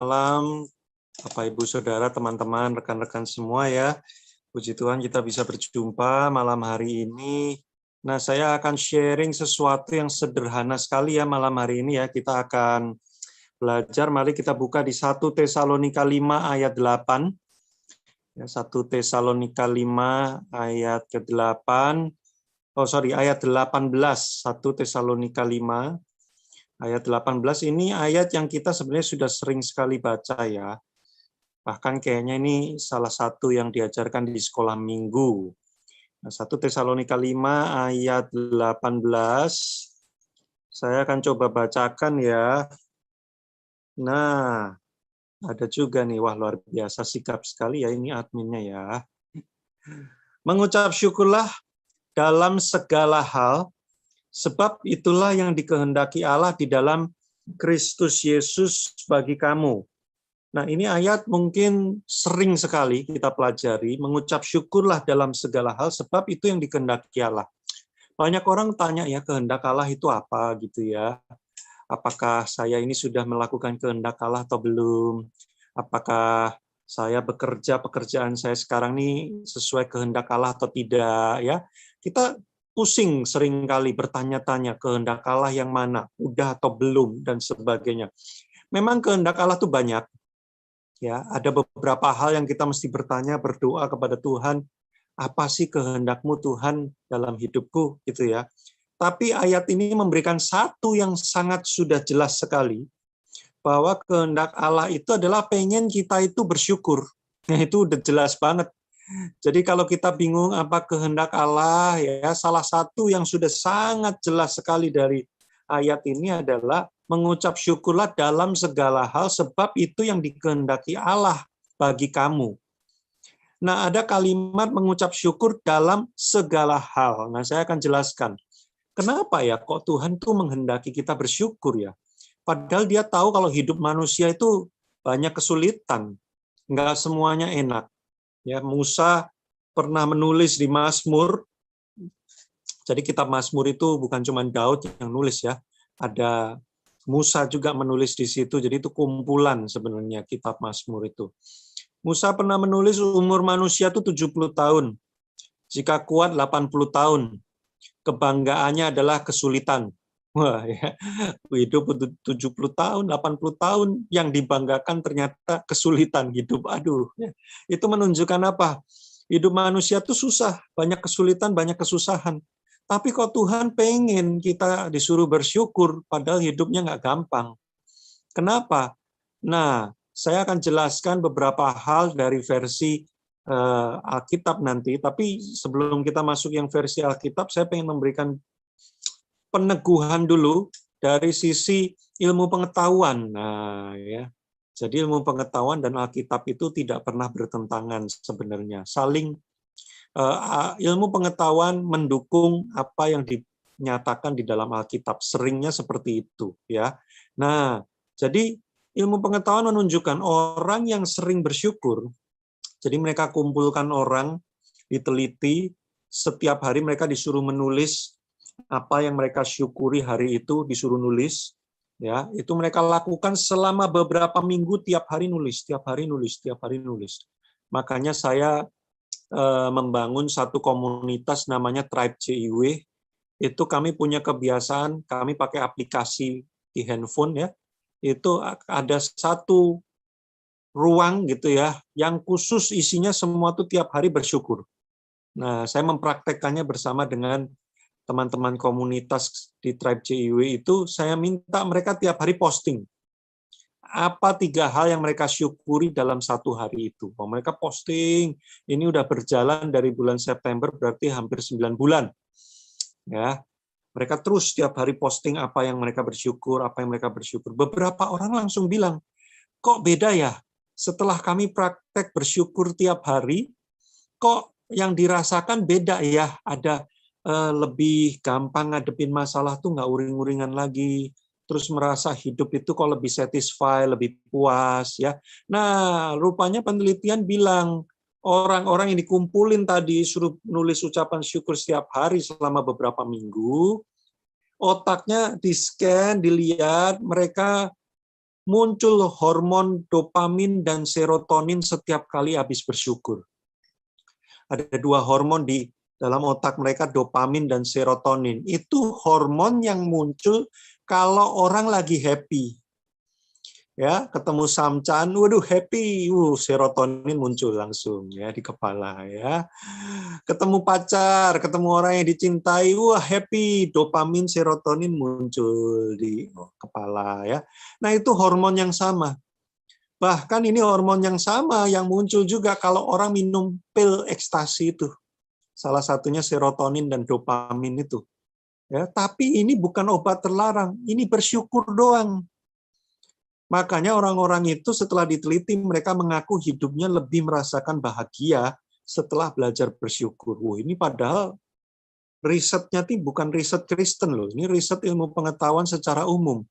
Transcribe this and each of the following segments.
malam, Bapak Ibu Saudara, teman-teman, rekan-rekan semua ya. Puji Tuhan kita bisa berjumpa malam hari ini. Nah, saya akan sharing sesuatu yang sederhana sekali ya malam hari ini ya. Kita akan belajar, mari kita buka di 1 Tesalonika 5 ayat 8. Ya, 1 Tesalonika 5 ayat ke-8. Ayat 18. 1 Tesalonika 5 ayat 18 ini ayat yang kita sebenarnya sudah sering sekali baca ya. Bahkan kayaknya ini salah satu yang diajarkan di sekolah minggu. Nah, 1 Tesalonika 5 ayat 18. Saya akan coba bacakan ya. Nah, ada juga nih, wah luar biasa sikap sekali ya ini adminnya ya. Mengucap syukurlah dalam segala hal, sebab itulah yang dikehendaki Allah di dalam Kristus Yesus bagi kamu. Nah, ini ayat mungkin sering sekali kita pelajari, mengucap syukurlah dalam segala hal, sebab itu yang dikehendaki Allah. Banyak orang tanya ya, kehendak Allah itu apa gitu ya. Apakah saya ini sudah melakukan kehendak Allah atau belum? Apakah saya bekerja, pekerjaan saya sekarang ini sesuai kehendak Allah atau tidak ya? Kita pusing seringkali bertanya-tanya kehendak Allah yang mana, udah atau belum dan sebagainya. Memang kehendak Allah itu banyak. Ya, ada beberapa hal yang kita mesti bertanya, berdoa kepada Tuhan, apa sih kehendakmu Tuhan dalam hidupku gitu ya. Tapi ayat ini memberikan satu yang sangat sudah jelas sekali, bahwa kehendak Allah itu adalah pengen kita itu bersyukur. Nah, itu udah jelas banget. Jadi kalau kita bingung apa kehendak Allah, ya salah satu yang sudah sangat jelas sekali dari ayat ini adalah mengucap syukurlah dalam segala hal, sebab itu yang dikehendaki Allah bagi kamu. Nah, ada kalimat mengucap syukur dalam segala hal. Nah, saya akan jelaskan. Kenapa ya kok Tuhan tuh menghendaki kita bersyukur ya? Padahal dia tahu kalau hidup manusia itu banyak kesulitan. Nggak semuanya enak. Ya, Musa pernah menulis di Mazmur. Jadi kitab Mazmur itu bukan cuma Daud yang nulis ya. Ada Musa juga menulis di situ. Jadi itu kumpulan sebenarnya kitab Mazmur itu. Musa pernah menulis umur manusia itu 70 tahun. Jika kuat 80 tahun. Kebanggaannya adalah kesulitan. Wah, ya. Hidup 70 tahun, 80 tahun, yang dibanggakan ternyata kesulitan hidup. Aduh, ya. Itu menunjukkan apa? Hidup manusia itu susah, banyak kesulitan, banyak kesusahan. Tapi kok Tuhan pengen kita disuruh bersyukur, padahal hidupnya nggak gampang. Kenapa? Nah, saya akan jelaskan beberapa hal dari versi Alkitab nanti, tapi sebelum kita masuk yang versi Alkitab, saya pengen memberikan peneguhan dulu dari sisi ilmu pengetahuan. Nah, ya. Jadi ilmu pengetahuan dan Alkitab itu tidak pernah bertentangan sebenarnya. Saling ilmu pengetahuan mendukung apa yang dinyatakan di dalam Alkitab. Seringnya seperti itu, ya. Nah, jadi ilmu pengetahuan menunjukkan orang yang sering bersyukur. Jadi mereka kumpulkan orang, diteliti, setiap hari mereka disuruh menulis apa yang mereka syukuri hari itu, disuruh nulis, ya itu mereka lakukan selama beberapa minggu, tiap hari nulis, tiap hari nulis, tiap hari nulis. Makanya saya membangun satu komunitas namanya Tribe CIW. Itu kami punya kebiasaan, kami pakai aplikasi di handphone ya. Itu ada satu ruang gitu ya, yang khusus isinya semua tuh tiap hari bersyukur. Nah, saya mempraktekkannya bersama dengan teman-teman komunitas di Tribe CIW itu, saya minta mereka tiap hari posting. Apa 3 hal yang mereka syukuri dalam satu hari itu. Mereka posting, ini udah berjalan dari bulan September, berarti hampir 9 bulan. Ya, mereka terus tiap hari posting apa yang mereka bersyukur, apa yang mereka bersyukur. Beberapa orang langsung bilang, kok beda ya? Setelah kami praktek bersyukur tiap hari, kok yang dirasakan beda ya? Ada lebih gampang ngadepin masalah tuh nggak uring-uringan lagi, terus merasa hidup itu kok lebih satisfied, lebih puas ya. Nah, rupanya penelitian bilang orang-orang yang dikumpulin tadi suruh nulis ucapan syukur setiap hari selama beberapa minggu, otaknya di-scan, dilihat, mereka muncul hormon dopamin dan serotonin setiap kali habis bersyukur. Ada 2 hormon di dalam otak mereka, dopamin dan serotonin. Itu hormon yang muncul kalau orang lagi happy. Ya, ketemu samcan, waduh happy, serotonin muncul langsung ya di kepala ya. Ketemu pacar, ketemu orang yang dicintai, wah happy, dopamin, serotonin muncul di kepala ya. Nah, itu hormon yang sama. Bahkan ini hormon yang sama yang muncul juga kalau orang minum pil ekstasi itu. Salah satunya serotonin dan dopamin itu. Ya, tapi ini bukan obat terlarang, ini bersyukur doang. Makanya orang-orang itu setelah diteliti, mereka mengaku hidupnya lebih merasakan bahagia setelah belajar bersyukur. Wah, ini padahal risetnya bukan riset Kristen loh, ini riset ilmu pengetahuan secara umum.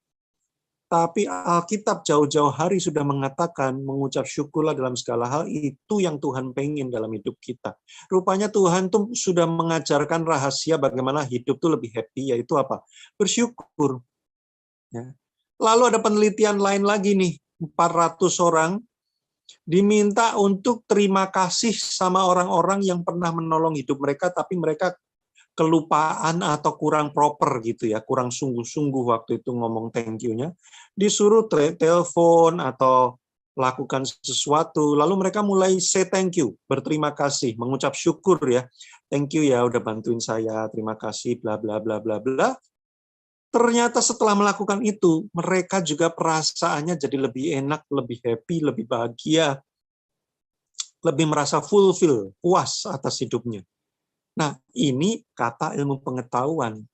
Tapi Alkitab jauh-jauh hari sudah mengatakan, mengucap syukurlah dalam segala hal, itu yang Tuhan pengen dalam hidup kita. Rupanya Tuhan tuh sudah mengajarkan rahasia bagaimana hidup tuh lebih happy, yaitu apa? Bersyukur. Ya. Lalu ada penelitian lain lagi nih, 400 orang diminta untuk terima kasih sama orang-orang yang pernah menolong hidup mereka, tapi mereka kelupaan atau kurang proper gitu ya, kurang sungguh-sungguh waktu itu ngomong thank you-nya. Disuruh telepon atau lakukan sesuatu, lalu mereka mulai say thank you, berterima kasih, mengucap syukur ya. Thank you ya udah bantuin saya, terima kasih, bla bla bla bla bla. Ternyata setelah melakukan itu, mereka juga perasaannya jadi lebih enak, lebih happy, lebih bahagia, lebih merasa fulfill, puas atas hidupnya. Nah, ini kata ilmu pengetahuan.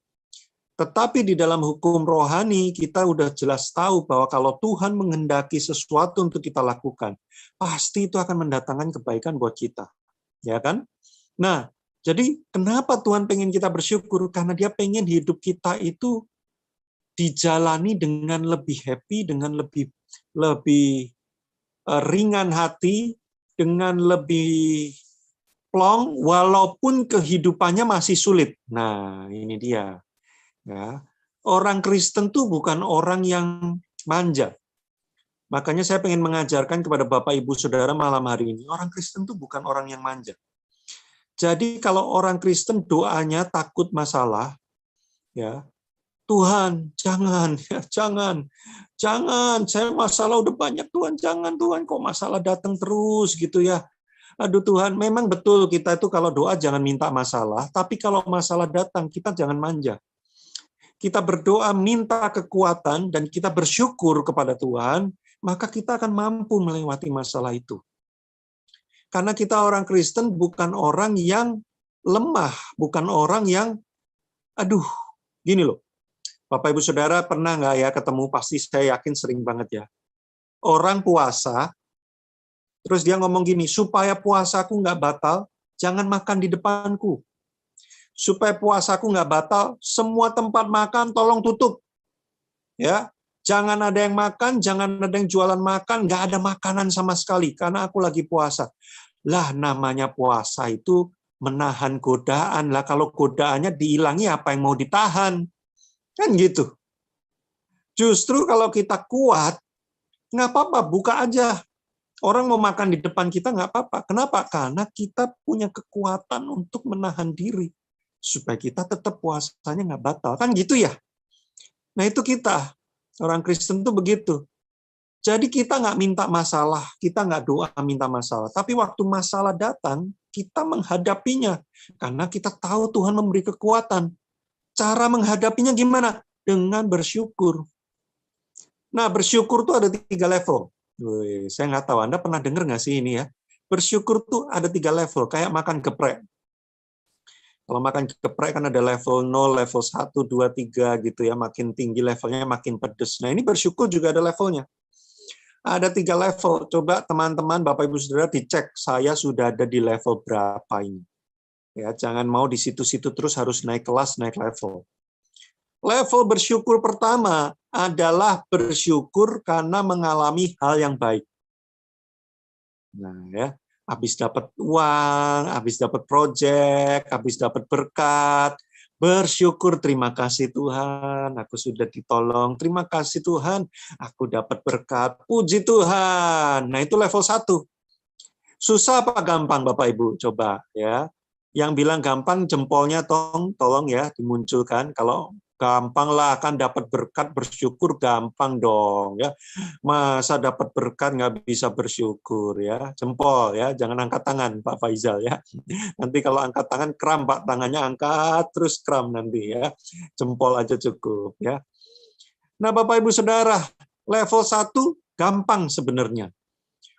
Tetapi di dalam hukum rohani, kita udah jelas tahu bahwa kalau Tuhan menghendaki sesuatu untuk kita lakukan, pasti itu akan mendatangkan kebaikan buat kita. Ya kan? Nah, jadi kenapa Tuhan pengen kita bersyukur? Karena dia pengen hidup kita itu dijalani dengan lebih happy, dengan lebih ringan hati, dengan lebih plong, walaupun kehidupannya masih sulit. Nah, ini dia. Ya. Orang Kristen tuh bukan orang yang manja. Makanya saya pengen mengajarkan kepada Bapak, Ibu, Saudara malam hari ini, orang Kristen tuh bukan orang yang manja. Jadi kalau orang Kristen doanya takut masalah, ya, Tuhan, jangan, ya, jangan, saya masalah udah banyak Tuhan, jangan Tuhan, kok masalah datang terus gitu ya. Aduh Tuhan, memang betul kita itu kalau doa jangan minta masalah, tapi kalau masalah datang kita jangan manja. Kita berdoa minta kekuatan dan kita bersyukur kepada Tuhan, maka kita akan mampu melewati masalah itu. Karena kita orang Kristen bukan orang yang lemah, bukan orang yang, aduh, gini loh. Bapak Ibu Saudara pernah nggak ya ketemu, pasti saya yakin sering banget ya. Orang puasa, terus dia ngomong gini, supaya puasaku nggak batal, jangan makan di depanku. Supaya puasaku nggak batal, semua tempat makan tolong tutup. Ya, jangan ada yang makan, jangan ada yang jualan makan, nggak ada makanan sama sekali, karena aku lagi puasa. Lah namanya puasa itu menahan godaan. Lah kalau godaannya dihilangi apa yang mau ditahan? Kan gitu. Justru kalau kita kuat, nggak apa-apa, buka aja. Orang mau makan di depan kita nggak apa-apa. Kenapa? Karena kita punya kekuatan untuk menahan diri. Supaya kita tetap puasanya nggak batal. Kan gitu ya? Nah itu kita. Orang Kristen tuh begitu. Jadi kita nggak minta masalah, kita nggak doa minta masalah. Tapi waktu masalah datang, kita menghadapinya. Karena kita tahu Tuhan memberi kekuatan. Cara menghadapinya gimana? Dengan bersyukur. Nah, bersyukur tuh ada 3 level. Saya nggak tahu, Anda pernah dengar nggak sih ini ya? Bersyukur tuh ada 3 level, kayak makan geprek. Kalau makan geprek kan ada level 0, level 1, 2, 3 gitu ya. Makin tinggi levelnya makin pedes. Nah, ini bersyukur juga ada levelnya. Ada 3 level. Coba teman-teman, Bapak Ibu Saudara dicek, saya sudah ada di level berapa ini. Ya, jangan mau di situ-situ terus harus naik kelas, naik level. Level bersyukur pertama adalah bersyukur karena mengalami hal yang baik. Nah, ya, habis dapat uang, habis dapat proyek, habis dapat berkat, Bersyukur, terima kasih Tuhan, aku sudah ditolong. Terima kasih Tuhan, aku dapat berkat. Puji Tuhan. Nah, itu level 1. Susah apa gampang Bapak Ibu? Coba ya. Yang bilang gampang jempolnya tolong ya dimunculkan. Kalau gampang lah akan dapat berkat, bersyukur gampang dong ya. Masa dapat berkat nggak bisa bersyukur ya. Jempol ya, jangan angkat tangan Pak Faizal ya. Nanti kalau angkat tangan kram Pak, tangannya angkat terus kram nanti ya. Jempol aja cukup ya. Nah Bapak Ibu Saudara, level 1 gampang sebenarnya.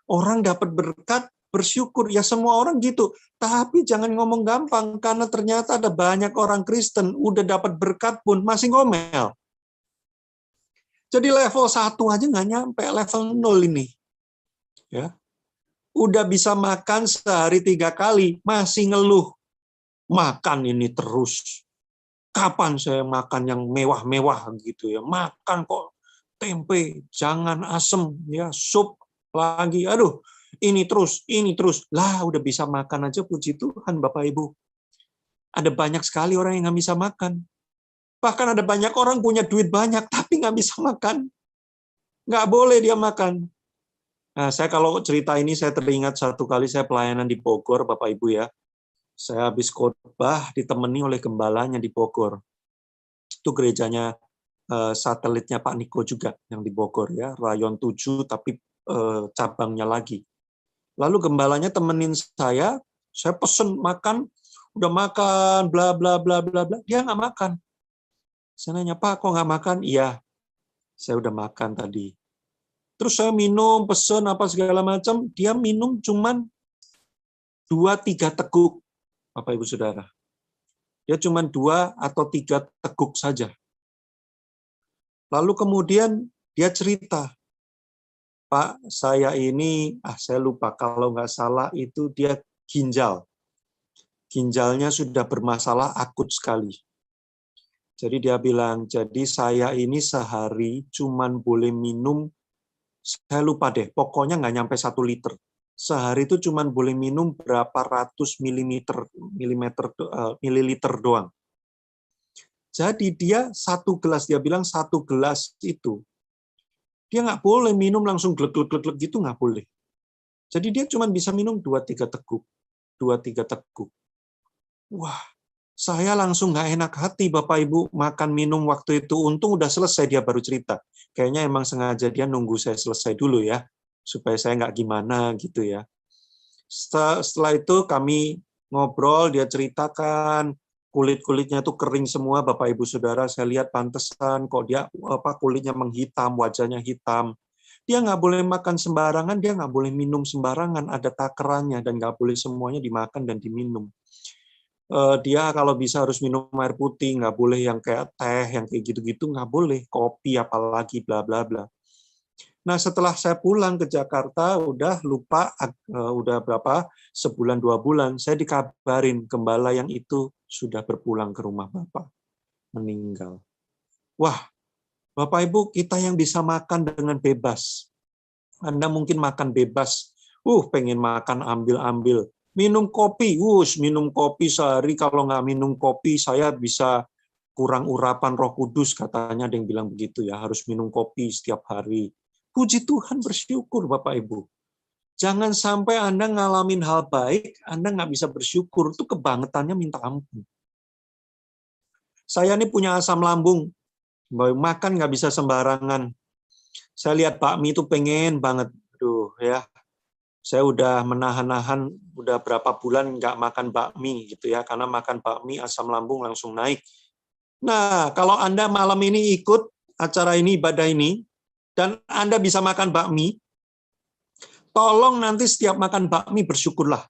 Orang dapat berkat, bersyukur, ya semua orang gitu. Tapi jangan ngomong gampang, karena ternyata ada banyak orang Kristen, udah dapat berkat pun masih ngomel. Jadi level 1 aja nggak nyampe, level 0 ini. Ya. Udah bisa makan sehari 3 kali, masih ngeluh. Makan ini terus. Kapan saya makan yang mewah-mewah gitu ya? Makan kok tempe, jangan asem, ya sup lagi. Aduh, ini terus. Lah, udah bisa makan aja, puji Tuhan, Bapak Ibu. Ada banyak sekali orang yang nggak bisa makan. Bahkan ada banyak orang punya duit banyak, tapi nggak bisa makan. Nggak boleh dia makan. Nah, saya kalau cerita ini, saya teringat satu kali saya pelayanan di Bogor, Bapak Ibu ya. Saya habis khotbah ditemani oleh gembalanya di Bogor. Itu gerejanya satelitnya Pak Niko juga yang di Bogor ya, Rayon 7 tapi cabangnya lagi. Lalu gembalanya temenin saya pesen makan, udah makan, bla bla bla bla bla, dia nggak makan. Saya nanya, Pak, kok nggak makan? Iya, saya udah makan tadi. Terus saya minum, pesen apa segala macam, dia minum cuman 2-3 teguk, Bapak Ibu Saudara. Dia cuman 2 atau 3 teguk saja. Lalu kemudian dia cerita, Pak, saya ini, saya lupa, kalau nggak salah itu dia ginjal. Ginjalnya sudah bermasalah akut sekali. Jadi dia bilang, jadi saya ini sehari cuman boleh minum, saya lupa deh, pokoknya nggak nyampe 1 liter. Sehari itu cuman boleh minum berapa ratus mililiter doang. Jadi dia 1 gelas, dia bilang 1 gelas itu, dia nggak boleh minum langsung glek-glek-glek gitu, nggak boleh. Jadi dia cuma bisa minum 2-3 teguk. 2-3 teguk. Wah, saya langsung nggak enak hati Bapak Ibu makan minum waktu itu. Untung udah selesai dia baru cerita. Kayaknya emang sengaja dia nunggu saya selesai dulu ya, supaya saya nggak gimana gitu ya. Setelah itu kami ngobrol, dia ceritakan kulit-kulitnya tuh kering semua Bapak Ibu Saudara. Saya lihat pantesan kok dia kulitnya menghitam, wajahnya hitam. Dia nggak boleh makan sembarangan, dia nggak boleh minum sembarangan, ada takarannya dan nggak boleh semuanya dimakan dan diminum. Dia kalau bisa harus minum air putih, nggak boleh yang kayak teh, yang kayak gitu-gitu, nggak boleh, kopi apalagi, bla bla bla. Nah setelah saya pulang ke Jakarta, udah lupa, udah berapa, sebulan 2 bulan, saya dikabarin gembala yang itu sudah berpulang ke rumah Bapak, meninggal. Wah, Bapak Ibu, kita yang bisa makan dengan bebas. Anda mungkin makan bebas, pengen makan ambil-ambil. Minum kopi, minum kopi sehari, kalau nggak minum kopi saya bisa kurang urapan Roh Kudus, katanya ada yang bilang begitu ya, harus minum kopi setiap hari. Puji Tuhan, bersyukur Bapak Ibu. Jangan sampai Anda ngalamin hal baik, Anda nggak bisa bersyukur, itu kebangetannya minta ampun. Saya ini punya asam lambung, makan nggak bisa sembarangan. Saya lihat bakmi itu pengen banget, aduh ya. Saya udah menahan-nahan, udah berapa bulan nggak makan bakmi gitu ya, karena makan bakmi asam lambung langsung naik. Nah, kalau Anda malam ini ikut acara ini, ibadah ini, dan Anda bisa makan bakmi, tolong nanti setiap makan bakmi bersyukurlah.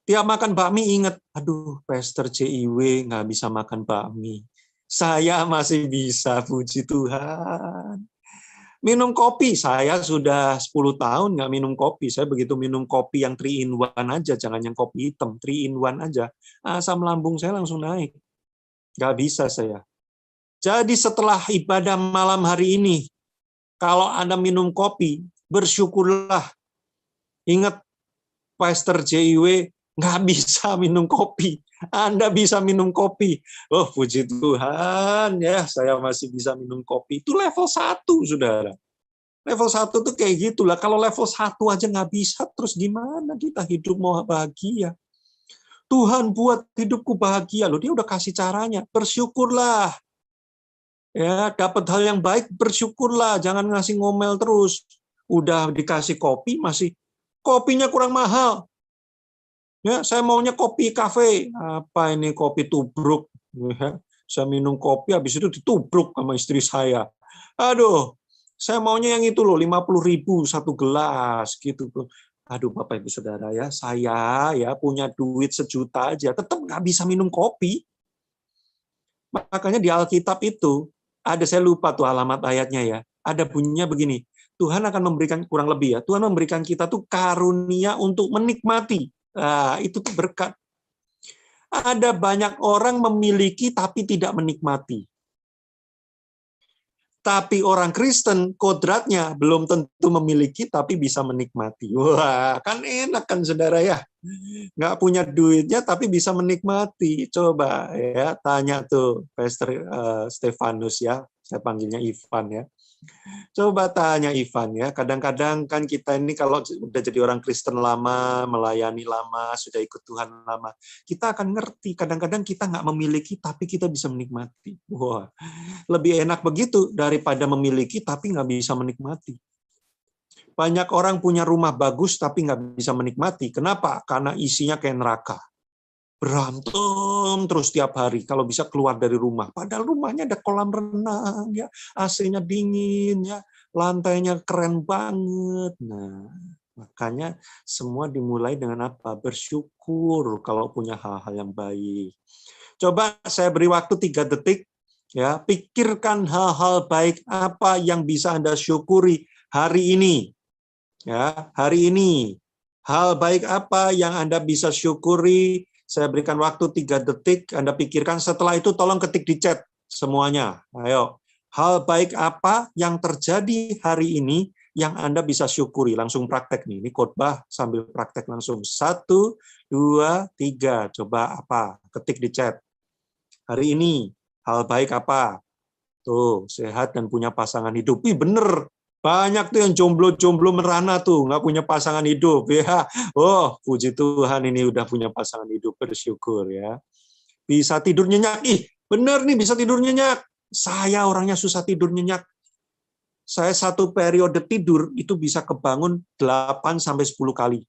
Tiap makan bakmi ingat, aduh, Pastor JIW nggak bisa makan bakmi. Saya masih bisa, puji Tuhan. Minum kopi, saya sudah 10 tahun nggak minum kopi. Saya begitu minum kopi yang 3 in 1 aja, jangan yang kopi hitam, 3 in 1 aja. Asam lambung saya langsung naik. Nggak bisa saya. Jadi setelah ibadah malam hari ini, kalau Anda minum kopi, bersyukurlah. Ingat, Pastor JIW nggak bisa minum kopi. Anda bisa minum kopi. Oh, puji Tuhan ya, saya masih bisa minum kopi. Itu level 1, saudara. Level 1 tuh kayak gitulah. Kalau level 1 aja nggak bisa, terus gimana kita hidup mau bahagia? Tuhan buat hidupku bahagia loh. Dia udah kasih caranya. Bersyukurlah. Ya, dapat hal yang baik, bersyukurlah. Jangan ngasih ngomel terus. Udah dikasih kopi, masih kopinya kurang mahal. Ya, saya maunya kopi kafe. Apa ini kopi tubruk? Ya, saya minum kopi, habis itu ditubruk sama istri saya. Aduh, saya maunya yang itu loh, 50.000 satu gelas gitu tuh. Aduh, Bapak Ibu Saudara ya, saya ya punya duit 1 juta aja, tetap nggak bisa minum kopi. Makanya di Alkitab itu ada, saya lupa tuh alamat ayatnya ya. Ada bunyinya begini. Tuhan akan memberikan, kurang lebih ya, Tuhan memberikan kita tuh karunia untuk menikmati. Nah, itu tuh berkat. Ada banyak orang memiliki tapi tidak menikmati. Tapi orang Kristen kodratnya belum tentu memiliki tapi bisa menikmati. Wah, kan enak kan saudara ya. Nggak punya duitnya tapi bisa menikmati. Coba ya tanya tuh Pastor Stefanus ya. Saya panggilnya Ivan ya. Coba tanya Ivan ya, kadang-kadang kan kita ini kalau udah jadi orang Kristen lama, melayani lama, sudah ikut Tuhan lama, kita akan ngerti, kadang-kadang kita nggak memiliki, tapi kita bisa menikmati. Wah, lebih enak begitu daripada memiliki, tapi nggak bisa menikmati. Banyak orang punya rumah bagus, tapi nggak bisa menikmati. Kenapa? Karena isinya kayak neraka. Berantem terus tiap hari kalau bisa keluar dari rumah, padahal rumahnya ada kolam renang ya, AC-nya dingin ya, lantainya keren banget. Nah, makanya semua dimulai dengan apa? Bersyukur kalau punya hal-hal yang baik. Coba saya beri waktu 3 detik ya, pikirkan hal-hal baik apa yang bisa Anda syukuri hari ini. Ya, hari ini hal baik apa yang Anda bisa syukuri. Saya berikan waktu 3 detik, Anda pikirkan, setelah itu tolong ketik di chat semuanya. Ayo, hal baik apa yang terjadi hari ini yang Anda bisa syukuri? Langsung praktek nih, ini khotbah sambil praktek langsung. 1, 2, 3, coba apa? Ketik di chat. Hari ini, hal baik apa? Tuh, sehat dan punya pasangan hidup. Ih, bener. Banyak tuh yang jomblo-jomblo merana tuh, nggak punya pasangan hidup. Ya, oh, puji Tuhan ini udah punya pasangan hidup, bersyukur ya. Bisa tidur nyenyak. Ih, bener nih bisa tidur nyenyak. Saya orangnya susah tidur nyenyak. Saya 1 periode tidur itu bisa kebangun 8-10 kali.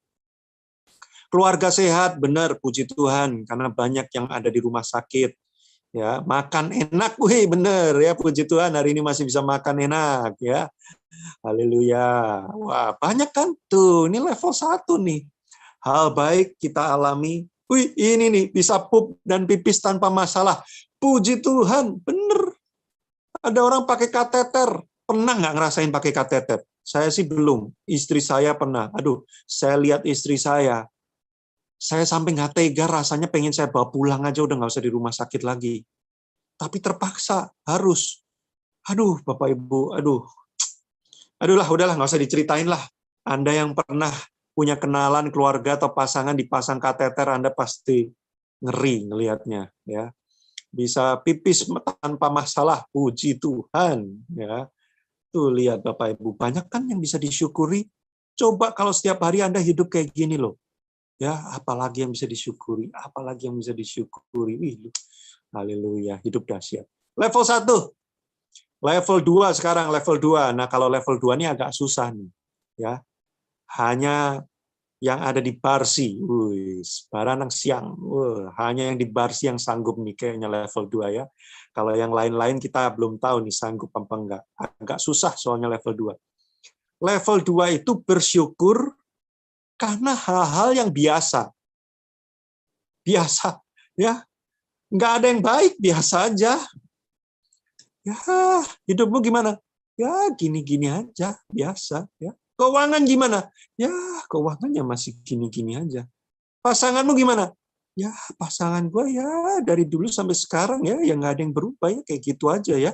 Keluarga sehat, benar, puji Tuhan, karena banyak yang ada di rumah sakit. Ya, makan enak, wih bener ya, puji Tuhan hari ini masih bisa makan enak ya. Haleluya. Wah, banyak kan tuh, ini level 1 nih. Hal baik kita alami. Wih, ini nih bisa pup dan pipis tanpa masalah. Puji Tuhan, bener. Ada orang pakai kateter. Pernah nggak ngerasain pakai kateter? Saya sih belum. Istri saya pernah. Aduh, saya lihat istri saya sampai nggak tega, rasanya pengen saya bawa pulang aja, udah nggak usah di rumah sakit lagi. Tapi terpaksa, harus. Aduh, Bapak Ibu, aduh. Aduh lah, udahlah, nggak usah diceritain lah. Anda yang pernah punya kenalan keluarga atau pasangan dipasang kateter, Anda pasti ngeri ngelihatnya. Ya. Bisa pipis tanpa masalah, puji Tuhan. Ya. Tuh lihat Bapak Ibu, banyak kan yang bisa disyukuri. Coba kalau setiap hari Anda hidup kayak gini loh. Ya, apalagi yang bisa disyukuri, apalagi yang bisa disyukuri. Wih, haleluya, hidup dahsyat. Level 1. Level 2 sekarang, level 2. Nah, kalau level 2 ini agak susah nih. Ya. Hanya yang ada di Barsi. Wih, Baranang siang. Hanya yang di Barsi yang sanggup nih kayaknya level 2 ya. Kalau yang lain-lain kita belum tahu nih sanggup apa enggak. Agak susah soalnya level 2. Level 2 itu bersyukur karena hal-hal yang biasa. Biasa, ya. Nggak ada yang baik, biasa aja. Ya, hidupmu gimana? Ya, gini-gini aja, biasa. Ya. Keuangan gimana? Ya, keuangannya masih gini-gini aja. Pasanganmu gimana? Ya, pasangan gue ya dari dulu sampai sekarang ya, yang nggak ada yang berubah ya, kayak gitu aja ya.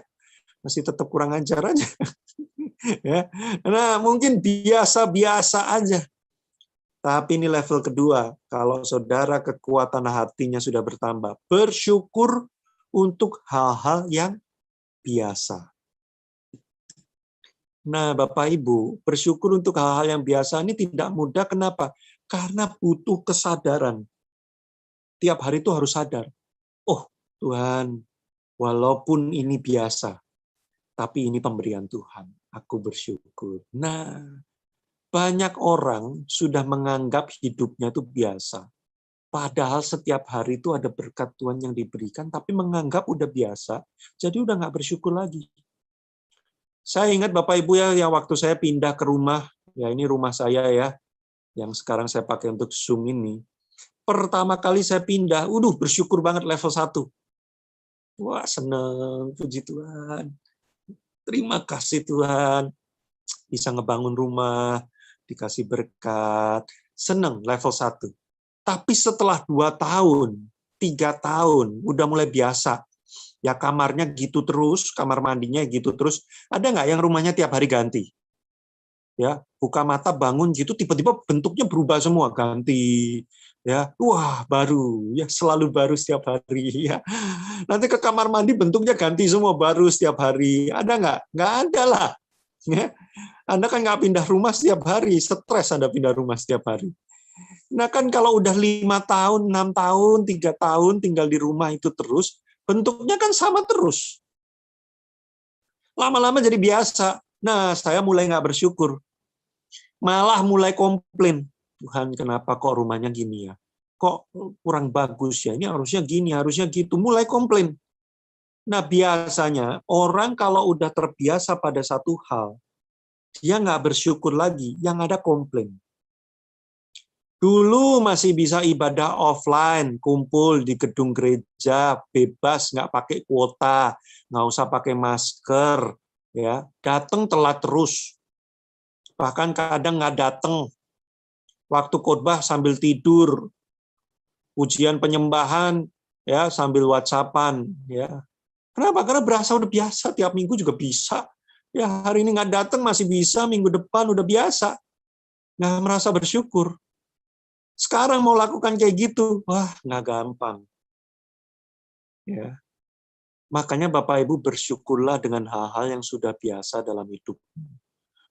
Masih tetap kurang ajar aja. Ya. Nah, mungkin biasa-biasa aja. Tapi ini level kedua, kalau saudara kekuatan hatinya sudah bertambah. Bersyukur untuk hal-hal yang biasa. Nah, Bapak Ibu, bersyukur untuk hal-hal yang biasa ini tidak mudah. Kenapa? Karena butuh kesadaran. Tiap hari itu harus sadar. Oh, Tuhan, walaupun ini biasa, tapi ini pemberian Tuhan. Aku bersyukur. Nah, banyak orang sudah menganggap hidupnya itu biasa. Padahal setiap hari itu ada berkat Tuhan yang diberikan, tapi menganggap udah biasa, jadi udah nggak bersyukur lagi. Saya ingat Bapak Ibu ya, yang waktu saya pindah ke rumah, ya ini rumah saya ya, yang sekarang saya pakai untuk Zoom ini. Pertama kali saya pindah, bersyukur banget level 1. Wah, seneng, puji Tuhan. Terima kasih Tuhan. Bisa ngebangun rumah, dikasih berkat. Seneng level 1. Tapi setelah 2 tahun, 3 tahun, udah mulai biasa. Ya kamarnya gitu terus, kamar mandinya gitu terus. Ada nggak yang rumahnya tiap hari ganti? Ya, buka mata bangun gitu, tiba-tiba bentuknya berubah semua, ganti. Ya, wah baru, ya selalu baru setiap hari. Ya, nanti ke kamar mandi bentuknya ganti semua, baru setiap hari. Ada nggak? Nggak ada lah. Ya, Anda kan nggak pindah rumah setiap hari, stres Anda pindah rumah setiap hari. Nah kan kalau udah 5 tahun, 6 tahun, 3 tahun tinggal di rumah itu terus, bentuknya kan sama terus. Lama-lama jadi biasa. Nah, saya mulai nggak bersyukur. Malah mulai komplain. Tuhan, kenapa kok rumahnya gini ya? Kok kurang bagus ya? Ini harusnya gini, harusnya gitu. Mulai komplain. Nah, biasanya orang kalau udah terbiasa pada satu hal, dia nggak bersyukur lagi, yang ada komplain. Dulu masih bisa ibadah offline, kumpul di gedung gereja, bebas, nggak pakai kuota, nggak usah pakai masker, ya, datang telat terus, bahkan kadang nggak datang, waktu khotbah sambil tidur, ujian penyembahan, ya sambil WhatsAppan, ya. Kenapa? Karena berasa udah biasa, tiap minggu juga bisa. Ya hari ini nggak datang masih bisa, minggu depan udah biasa, nggak merasa bersyukur. Sekarang mau lakukan kayak gitu, wah nggak gampang. Ya. Makanya Bapak Ibu bersyukurlah dengan hal-hal yang sudah biasa dalam hidup.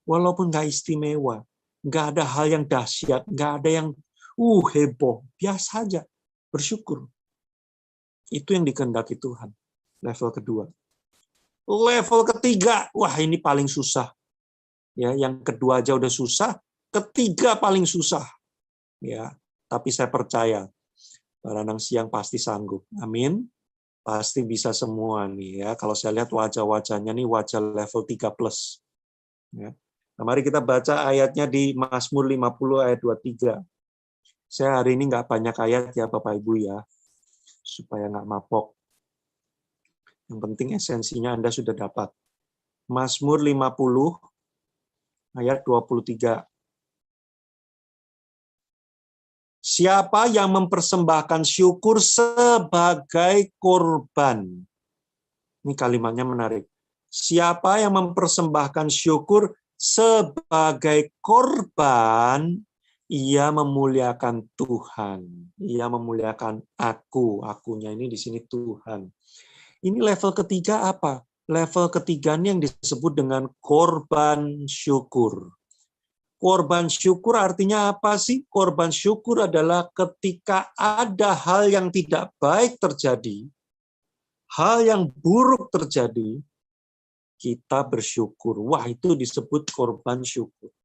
Walaupun nggak istimewa, nggak ada hal yang dahsyat, nggak ada yang heboh, biasa aja. Bersyukur. Itu yang dikehendaki Tuhan. Level kedua. Level ketiga, wah ini paling susah. Ya, yang kedua aja udah susah, ketiga paling susah. Ya, tapi saya percaya Baranang Siang pasti sanggup. Amin. Pasti bisa semua nih ya. Kalau saya lihat wajah-wajahnya nih wajah level 3+. Ya. Nah, mari kita baca ayatnya di Mazmur 50 ayat 23. Saya hari ini nggak banyak ayat ya Bapak Ibu ya, supaya nggak mapok. Yang penting esensinya Anda sudah dapat. Mazmur 50 ayat 23. Siapa yang mempersembahkan syukur sebagai korban? Ini kalimatnya menarik. Siapa yang mempersembahkan syukur sebagai korban, ia memuliakan Tuhan. Ia memuliakan aku. Akunya ini di sini Tuhan. Ini level ketiga apa? Level ketiga ini yang disebut dengan korban syukur. Korban syukur artinya apa sih? Korban syukur adalah ketika ada hal yang tidak baik terjadi, hal yang buruk terjadi, kita bersyukur. Wah, itu disebut korban syukur.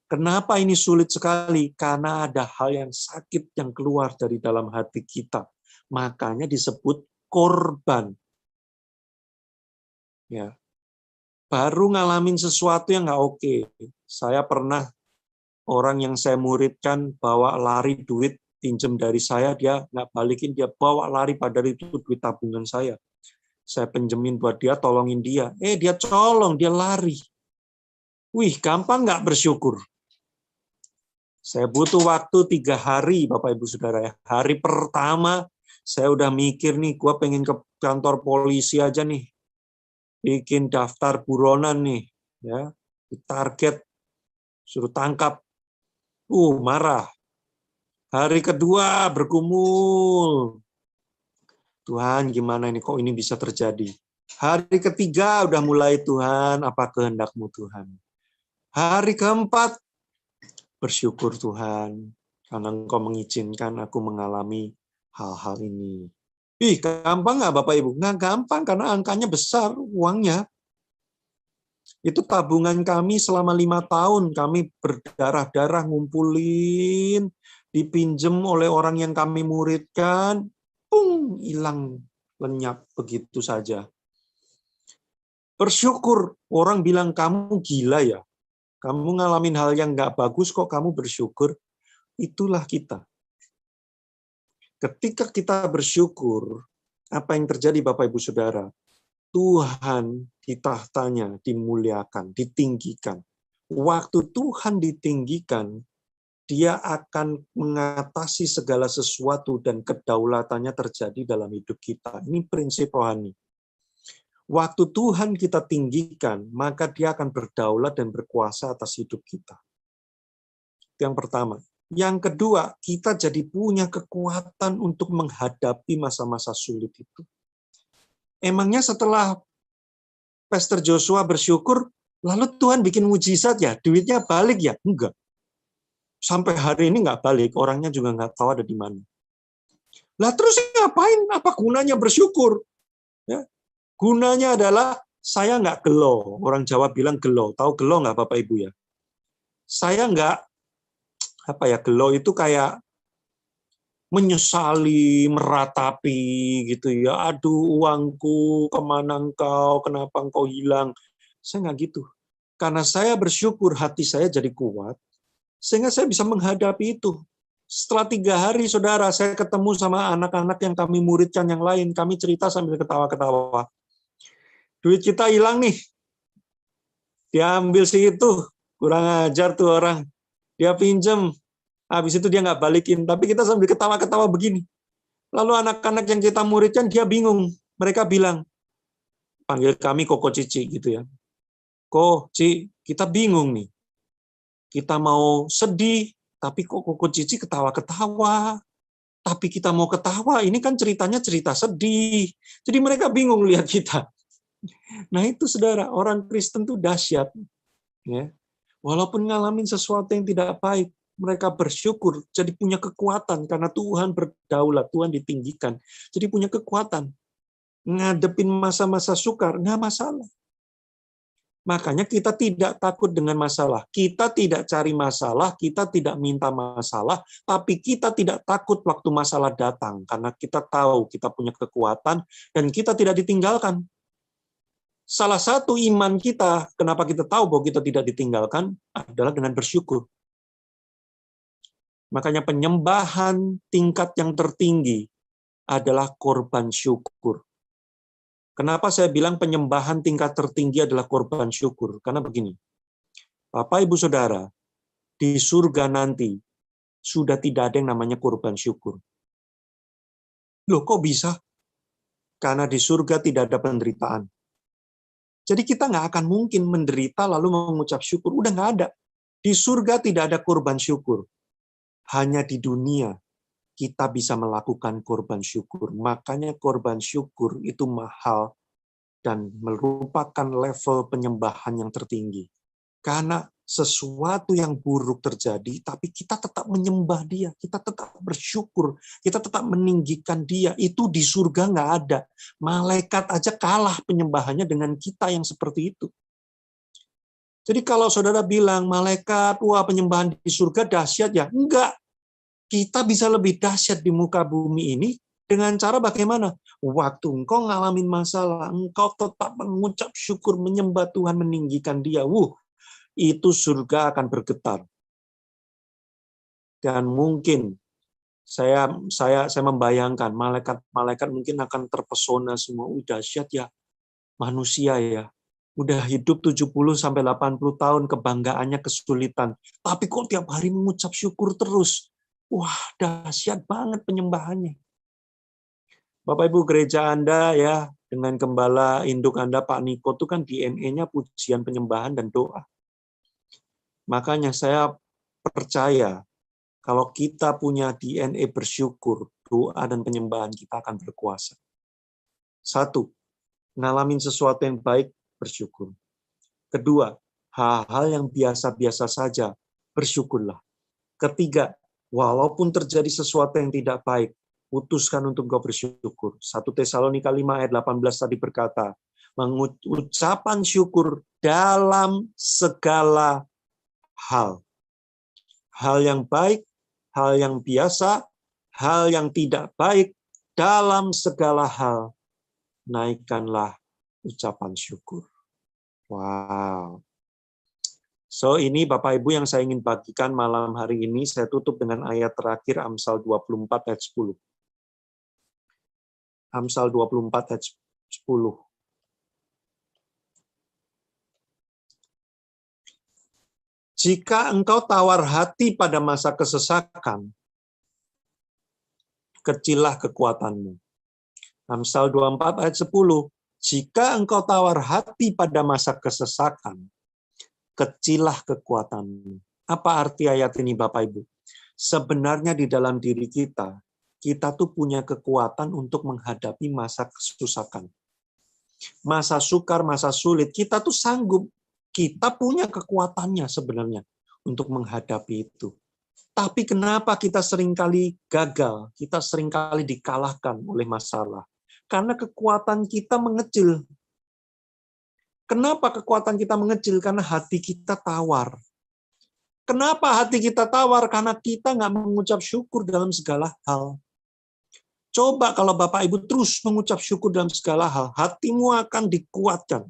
Kenapa ini sulit sekali? Karena ada hal yang sakit yang keluar dari dalam hati kita. Makanya disebut korban. Ya. Baru ngalamin sesuatu yang nggak oke. Saya pernah orang yang saya muridkan bawa lari duit pinjam dari saya, dia nggak balikin, dia bawa lari padahal itu duit tabungan saya. Saya pinjemin buat dia, tolongin dia. Dia colong, dia lari. Wih, gampang nggak bersyukur? Saya butuh waktu 3 hari, Bapak Ibu Saudara ya. Hari pertama, saya udah mikir nih, gua pengen ke kantor polisi aja nih. Bikin daftar buronan nih, ya, target, suruh tangkap. Marah. Hari kedua bergumul. Tuhan, gimana ini, kok ini bisa terjadi? Hari ketiga udah mulai, Tuhan, apa kehendak-Mu, Tuhan? Hari keempat, bersyukur Tuhan, karena Engkau mengizinkan aku mengalami hal-hal ini. Gampang nggak Bapak Ibu? Nggak gampang, karena angkanya besar, uangnya. Itu tabungan kami selama 5 tahun, kami berdarah-darah ngumpulin, dipinjem oleh orang yang kami muridkan, hilang, lenyap begitu saja. Bersyukur, orang bilang kamu gila ya, kamu ngalamin hal yang nggak bagus kok kamu bersyukur. Itulah kita. Ketika kita bersyukur, apa yang terjadi Bapak Ibu Saudara? Tuhan di tahtanya dimuliakan, ditinggikan. Waktu Tuhan ditinggikan, Dia akan mengatasi segala sesuatu dan kedaulatannya terjadi dalam hidup kita. Ini prinsip rohani. Waktu Tuhan kita tinggikan, maka Dia akan berdaulat dan berkuasa atas hidup kita. Itu yang pertama. Yang kedua, kita jadi punya kekuatan untuk menghadapi masa-masa sulit itu. Emangnya setelah Pastor Joshua bersyukur, lalu Tuhan bikin mujizat ya? Duitnya balik ya? Enggak. Sampai hari ini nggak balik, orangnya juga nggak tahu ada di mana. Lah terus ngapain? Apa gunanya bersyukur? Ya, gunanya adalah saya nggak gelo. Orang Jawa bilang gelo. Tahu gelo nggak Bapak Ibu ya? Saya nggak, gelo itu kayak menyesali, meratapi gitu ya. Aduh, uangku, kemana engkau, kenapa engkau hilang? Saya nggak gitu. Karena saya bersyukur, hati saya jadi kuat, sehingga saya bisa menghadapi itu. Setelah 3 hari, saudara, saya ketemu sama anak-anak yang kami muridkan yang lain. Kami cerita sambil ketawa-ketawa. Duit kita hilang nih. Diambil sih itu. Kurang ajar tuh orang. Dia pinjem. Habis itu dia nggak balikin. Tapi kita sambil ketawa-ketawa begini. Lalu anak-anak yang kita muridkan, dia bingung. Mereka bilang, panggil kami Koko Cici gitu ya. Ko, Ci, kita bingung nih. Kita mau sedih, tapi kok Koko Cici ketawa-ketawa. Tapi kita mau ketawa, ini kan ceritanya cerita sedih. Jadi mereka bingung lihat kita. Nah itu saudara, orang Kristen tuh dahsyat. Ya. Walaupun ngalamin sesuatu yang tidak baik, mereka bersyukur, jadi punya kekuatan karena Tuhan berdaulat, Tuhan ditinggikan. Jadi punya kekuatan. Ngadepin masa-masa sukar, nggak masalah. Makanya kita tidak takut dengan masalah. Kita tidak cari masalah, kita tidak minta masalah, tapi kita tidak takut waktu masalah datang. Karena kita tahu kita punya kekuatan dan kita tidak ditinggalkan. Salah satu iman kita, kenapa kita tahu bahwa kita tidak ditinggalkan, adalah dengan bersyukur. Makanya penyembahan tingkat yang tertinggi adalah korban syukur. Kenapa saya bilang penyembahan tingkat tertinggi adalah korban syukur? Karena begini, Bapak, Ibu, Saudara, di surga nanti sudah tidak ada yang namanya korban syukur. Loh, kok bisa? Karena di surga tidak ada penderitaan. Jadi kita nggak akan mungkin menderita lalu mengucap syukur. Udah nggak ada. Di surga tidak ada korban syukur. Hanya di dunia kita bisa melakukan korban syukur. Makanya korban syukur itu mahal dan merupakan level penyembahan yang tertinggi. Karena sesuatu yang buruk terjadi, tapi kita tetap menyembah Dia, kita tetap bersyukur, kita tetap meninggikan Dia. Itu di surga nggak ada. Malaikat aja kalah penyembahannya dengan kita yang seperti itu. Jadi kalau saudara bilang, malaikat, wah penyembahan di surga dahsyat ya. Enggak. Kita bisa lebih dahsyat di muka bumi ini dengan cara bagaimana? Waktu engkau ngalamin masalah, engkau tetap mengucap syukur, menyembah Tuhan, meninggikan Dia. Itu surga akan bergetar. Dan mungkin saya membayangkan malaikat mungkin akan terpesona semua. Dahsyat ya manusia ya. Udah hidup 70 sampai 80 tahun, kebanggaannya kesulitan. Tapi kok tiap hari mengucap syukur terus. Wah, dahsyat banget penyembahannya. Bapak Ibu, gereja Anda ya, dengan gembala induk Anda Pak Niko itu kan DNA-nya pujian, penyembahan dan doa. Makanya saya percaya kalau kita punya DNA bersyukur, doa dan penyembahan kita akan berkuasa. 1, ngalamin sesuatu yang baik, bersyukur. 2, hal-hal yang biasa-biasa saja, bersyukurlah. 3, walaupun terjadi sesuatu yang tidak baik, putuskan untuk engkau bersyukur. 1 Tesalonika 5 ayat 18 tadi berkata, mengucapan syukur dalam segala hal. Hal yang baik, hal yang biasa, hal yang tidak baik, dalam segala hal, naikkanlah ucapan syukur. Wow. So, ini Bapak Ibu yang saya ingin bagikan malam hari ini. Saya tutup dengan ayat terakhir, Amsal 24 ayat 10. Amsal 24 ayat 10. Jika engkau tawar hati pada masa kesesakan, kecillah kekuatanmu. Amsal 24 ayat 10. Jika engkau tawar hati pada masa kesesakan, kecillah kekuatanmu. Apa arti ayat ini Bapak Ibu? Sebenarnya di dalam diri kita tuh punya kekuatan untuk menghadapi masa kesusahan. Masa sukar, masa sulit, kita tuh sanggup. Kita punya kekuatannya sebenarnya untuk menghadapi itu. Tapi kenapa kita seringkali gagal? Kita seringkali dikalahkan oleh masalah. Karena kekuatan kita mengecil. Kenapa kekuatan kita mengecil? Karena hati kita tawar. Kenapa hati kita tawar? Karena kita nggak mengucap syukur dalam segala hal. Coba kalau Bapak Ibu terus mengucap syukur dalam segala hal, hatimu akan dikuatkan.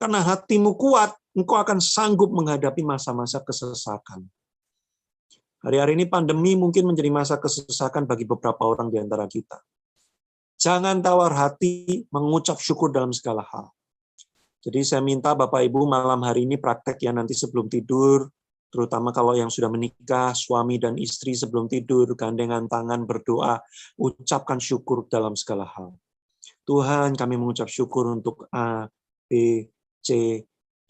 Karena hatimu kuat, engkau akan sanggup menghadapi masa-masa kesesakan. Hari-hari ini pandemi mungkin menjadi masa kesesakan bagi beberapa orang di antara kita. Jangan tawar hati mengucap syukur dalam segala hal. Jadi saya minta Bapak Ibu malam hari ini praktek ya nanti sebelum tidur, terutama kalau yang sudah menikah, suami dan istri sebelum tidur, gandengan tangan berdoa, ucapkan syukur dalam segala hal. Tuhan, kami mengucap syukur untuk A, B, C,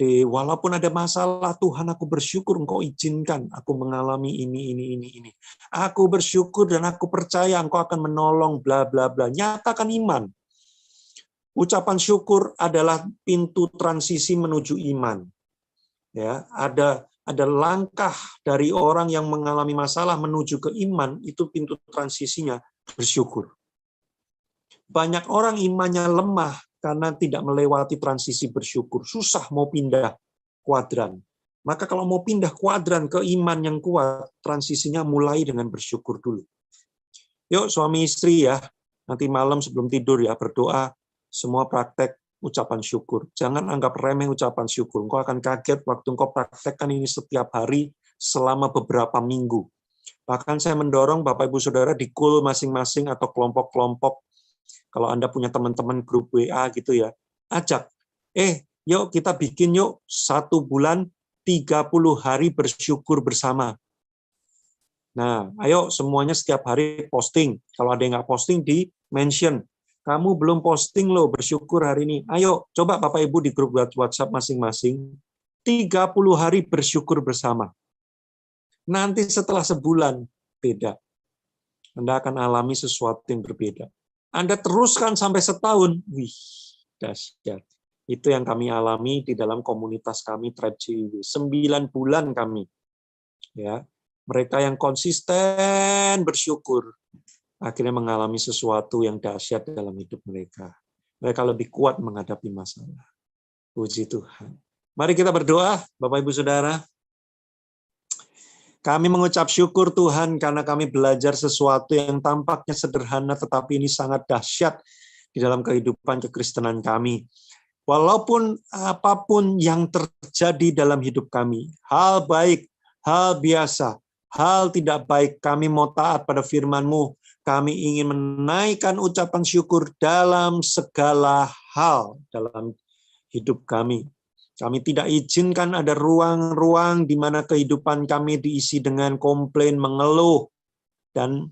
D. Walaupun ada masalah, Tuhan aku bersyukur Engkau izinkan aku mengalami ini. Aku bersyukur dan aku percaya Engkau akan menolong bla bla bla. Nyatakan iman. Ucapan syukur adalah pintu transisi menuju iman. Ya, ada langkah dari orang yang mengalami masalah menuju ke iman, itu pintu transisinya bersyukur. Banyak orang imannya lemah karena tidak melewati transisi bersyukur. Susah mau pindah kuadran. Maka kalau mau pindah kuadran ke iman yang kuat, transisinya mulai dengan bersyukur dulu. Yuk suami istri ya, nanti malam sebelum tidur ya berdoa, semua praktek ucapan syukur. Jangan anggap remeh ucapan syukur. Engkau akan kaget waktu engkau praktekkan ini setiap hari selama beberapa minggu. Bahkan saya mendorong Bapak Ibu Saudara di call masing-masing atau kelompok-kelompok. Kalau Anda punya teman-teman grup WA gitu ya, ajak. Yuk kita bikin yuk 1 bulan 30 hari bersyukur bersama. Nah, ayo semuanya setiap hari posting. Kalau ada yang nggak posting, di mention. Kamu belum posting loh bersyukur hari ini. Ayo, coba Bapak Ibu di grup WhatsApp masing-masing. 30 hari bersyukur bersama. Nanti setelah sebulan, beda. Anda akan alami sesuatu yang berbeda. Anda teruskan sampai setahun, wih, dahsyat. Itu yang kami alami di dalam komunitas kami, Tribe CIW. 9 bulan kami. Ya, mereka yang konsisten bersyukur, akhirnya mengalami sesuatu yang dahsyat dalam hidup mereka. Mereka lebih kuat menghadapi masalah. Puji Tuhan. Mari kita berdoa, Bapak Ibu Saudara. Kami mengucap syukur Tuhan karena kami belajar sesuatu yang tampaknya sederhana tetapi ini sangat dahsyat di dalam kehidupan kekristenan kami. Walaupun apapun yang terjadi dalam hidup kami, hal baik, hal biasa, hal tidak baik, kami mau taat pada firman-Mu. Kami ingin menaikkan ucapan syukur dalam segala hal dalam hidup kami. Kami tidak izinkan ada ruang-ruang di mana kehidupan kami diisi dengan komplain, mengeluh, dan